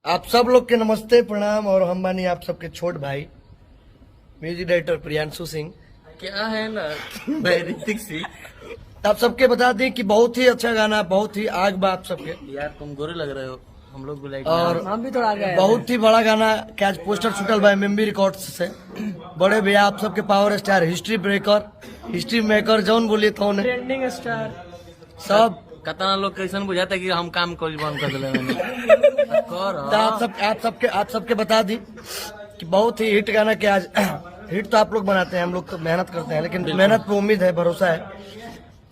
आप सब लोग के नमस्ते प्रणाम। और हम बानी आप सबके छोट भाई म्यूजिक डायरेक्टर प्रियांशु सिंह। क्या है ना भाई ऋतिक सिंह। आप सबके बता दें कि बहुत ही अच्छा गाना, बहुत ही आग बा आप सबके। यार तुम गोरे लग रहे हो, हम लोग भी लाइक और हम भी थोड़ा आगे बहुत ही बड़ा गाना कैच पोस्टर छूटल बा एमएमबी रिकॉर्ड्स से। बड़े भैया आप सबके power star, history breaker, history maker जौन बोलिए तो ट्रेंडिंग स्टार सब। कतना लोग कैसन बुझाता है कि हम काम कर बंद कर दिले मैंने तो आप सबके बता दी कि बहुत ही हिट गाना के आज हिट तो आप लोग बनाते हैं, हम लोग तो मेहनत करते हैं, लेकिन मेहनत पे उम्मीद है, भरोसा है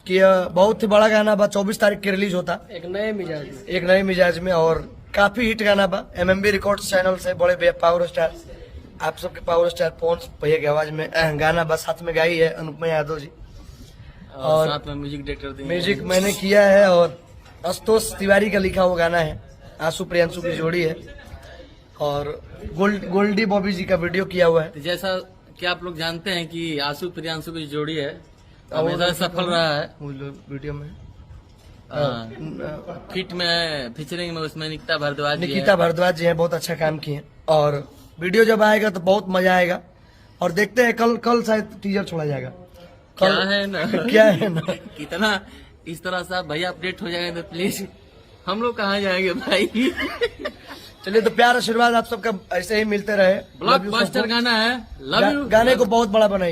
कि बहुत ही बड़ा गाना बा। 24 तारीख के रिलीज होता एक नए मिजाज में। एक नए मिजाज में, और काफी हिट गाना बा। एमएमबी रिकॉर्ड्स चैनल से बड़े भैया पावर स्टार, आप सबके पावर स्टार पॉन्स भैया की आवाज में गाना बस साथ में गाई है अनुपमा यादव जी, और साथ में म्यूजिक डायरेक्टर म्यूजिक मैंने किया है, और आशुतोष तिवारी का लिखा हुआ गाना है। आंसू प्रियांशु की जोड़ी है, और गोल्डी बॉबी जी का वीडियो किया हुआ है। जैसा कि आप लोग जानते हैं कि आंसू प्रियांशु की जोड़ी है, हमेशा सफल रहा है। वीडियो में फिट में फीचरिंग में उसमें निकिता भारद्वाज जी निकिता भारद्वाज जी हैं, बहुत अच्छा काम किए हैं। और वीडियो जब आएगा तो बहुत मजा आएगा, और देखते हैं कल शायद टीजर छोड़ा जाएगा। क्या है ना क्या है ना कितना इस तरह से भैया अपडेट हो जाएगा तो प्लीज हम लोग कहाँ जाएंगे भाई। चलिए, तो प्यार आशीर्वाद आप सबका ऐसे ही मिलते रहे। ब्लॉकबस्टर गाना है, लव यू। गाने को बहुत बड़ा बनाइए।